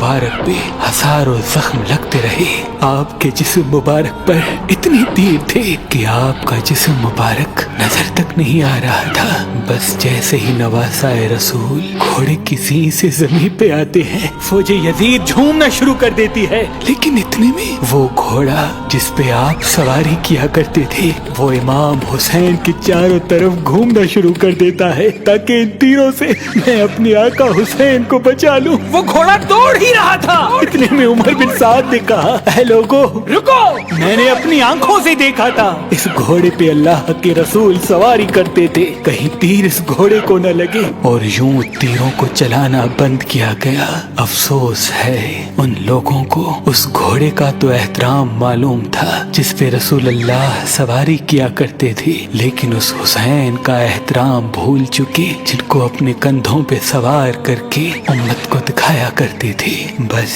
मुबारक पे हजारों जख्म लगते रहे। आपके जिस्म मुबारक पर इतने तीर थे कि आपका जिस्म मुबारक नजर तक नहीं आ रहा था। बस जैसे ही नवासाए रसूल घोड़े की सींग से जमीन पे आते हैं, फौजे यजीद झूमना शुरू कर देती है। लेकिन इतने में वो घोड़ा जिस पे आप सवारी किया करते थे, वो इमाम हुसैन के चारों तरफ घूमना शुरू कर देता है ताकि इन तीरों से मैं अपने आका हुसैन को बचा लूं। वो घोड़ा दौड़ ही रहा था। इतने में उमर बिन साद ने कहा, ऐ लोगो रुको, मैंने अपनी आंखों से देखा था इस घोड़े पे अल्लाह के रसूल सवारी करते थे, कहीं तीर इस घोड़े को न लगे। और यूं तीरों को चलाना बंद किया गया। अफसोस है उन लोगों को उस घोड़े का तो एहतराम मालूम था जिस पे रसूल अल्लाह सवारी किया करते थे, लेकिन उस हुसैन का एहतराम भूल चुके जिनको अपने कंधों पे सवार करके उम्मत को दिखाया करते थे। बस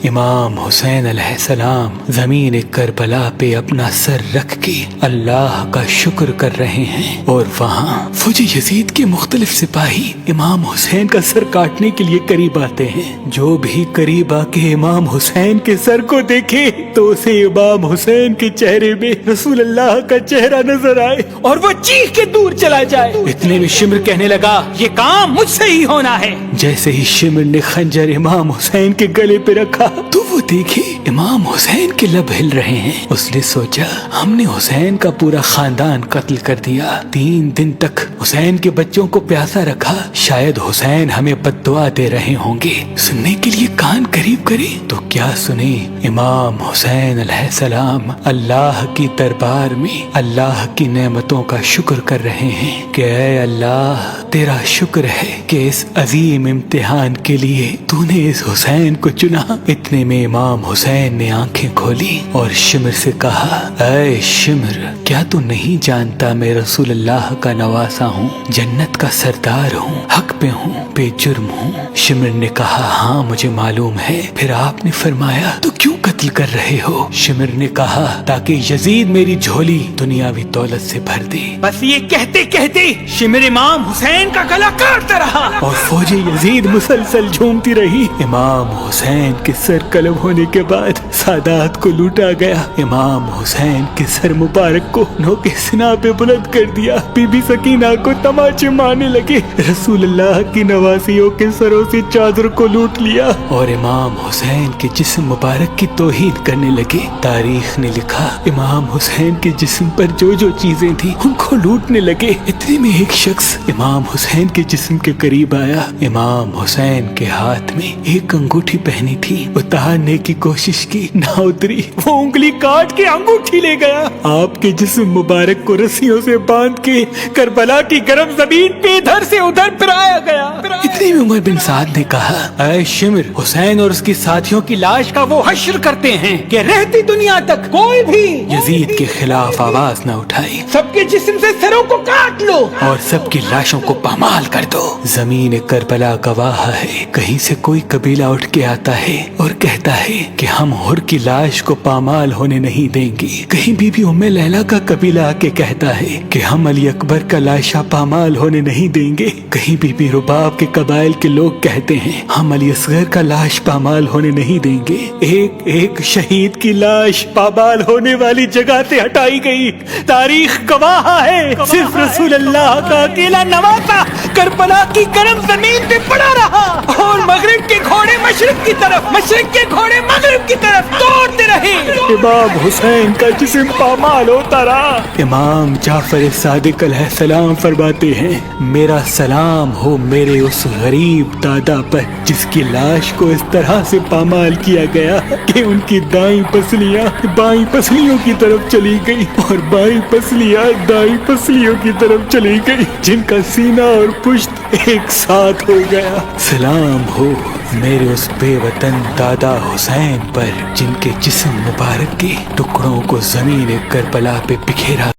इमाम हुसैन अलैहिस्सलाम जमीन करबला पे अपना सर रख के अल्लाह का शुक्र कर रहे हैं और वहाँ फौजी यजीद के मुख्तलिफ सिपाही इमाम हुसैन का सर काटने के लिए करीब आते हैं। जो भी करीब आके इमाम हुसैन के सर को देखे तो उसे इमाम हुसैन के चेहरे में रसूल अल्लाह का चेहरा नजर आए और वो चीख के दूर चला जाए। इतने में शिमर कहने लगा, ये काम मुझसे ही होना है। जैसे ही शिमर ने खंजर इमाम हुसैन के गले पे रखा तो वो देखे इमाम हुसैन के लब हिल रहे हैं। उसने सोचा, हमने हुसैन का पूरा खानदान कत्ल कर दिया, 3 दिन तक हुसैन के बच्चों को प्यासा रखा, शायद हुसैन हमें बद्दुआ दे रहे होंगे। सुनने के लिए कान करीब करे तो क्या सुने, इमाम हुसैन अलैहिस्सलाम अल्लाह की दरबार में अल्लाह की नेमतों का शुक्र कर रहे हैं कि ऐ अल्लाह तेरा शुक्र है कि इस अजीम इम्तिहान के लिए तूने इस हुसैन को चुना। इतने में इमाम हुसैन ने आंखें खोली और शिमर से कहा, ऐ शिमर क्या तू नहीं जानता मैं रसूल अल्लाह का नवासा हूँ, जन्नत का सरदार हूँ, हक पे हूँ, बेजुर्म हूँ। शिमर ने कहा, हाँ मुझे मालूम है। फिर आपने फरमाया, तो क्यों कत्ल कर रहे हो? शिमर ने कहा, ताकि यजीद मेरी झोली दुनियावी दौलत से भर दे। बस ये कहते कहते शिमर इमाम हुसैन का गला काटता रहा और फौजी यजीद मुसलसल झूमती रही। इमाम हुसैन के सर कलम होने के बाद सादात को लूटा गया। इमाम हुसैन के सर मुबारक को नोके सिना पे बुलंद कर दिया। बीबी सकीना को तमाचे मारने लगे। रसूल अल्लाह की नवासियों के सरों से चादर को लूट लिया और इमाम हुसैन के जिस्म मुबारक की तौहीन करने लगे। तारीख ने लिखा, इमाम हुसैन के जिस्म पर जो जो चीजें थी उनको लूटने लगे। इतने में एक शख्स इमाम हुसैन के जिस्म के करीब आया। इमाम हुसैन के हाथ में एक अंगूठी पहनी थी, उतारने की कोशिश की, ना उतरी। वो उंगली काट के अंगूठी ले गया। आपके जिस्म मुबारक को रस्सियों से बांध के करबला की गर्म जमीन पे इधर से उधर फिराया गया। इतने में उमर बिन साद ने कहा, ऐ शिमर हुसैन और उसके साथियों की लाश का वो हश्र करते हैं कि रहती दुनिया तक कोई भी यजीद के खिलाफ आवाज न उठाए। सबके जिस्म से सरों को काट लो और सबकी लाशों को पामाल कर दो। जमीन करबला गवाह है, कहीं से कोई कबीला उठ के आता है और कहता है कि हम हुर की लाश को पामाल होने नहीं देंगे। कहीं बीबी उम्मे लैला का कबीला आके कहता है कि हम अली अकबर का लाशा पामाल होने नहीं देंगे। कहीं बीबी रुबाब के कबाइल के लोग कहते हैं हम अली असगर का लाश पामाल होने नहीं देंगे। एक एक शहीद की लाश पामाल होने वाली जगह से हटाई गई। तारीख गवाह है, सिर्फ रसूल अल्लाह का अकेला नवासा करबला की गर्म जमीन पे पड़ा रहा और मगरिब के घोड़े मशरिक की तरफ, मशरिक के घोड़े मगरिब की तरफ दौड़ते रहे। इमाम हुसैन का जिस्म पामाल होता रहा। इमाम जाफर सादिक अलैहिस्सलाम फरमाते हैं, मेरा सलाम हो मेरे उस गरीब दादा पर जिसकी लाश को इस तरह से पामाल किया गया कि उनकी दाईं पसलियां बाईं पसलियों की तरफ चली गई और बाईं पसलियां दाईं पसलियों की तरफ चली गई, जिनका सीना और पुश्त एक साथ हो गया। सलाम हो मेरे उस बेवतन दादा हुसैन पर जिनके जिस्म मुबारक के टुकड़ों को जमीन करबला पे बिखेरा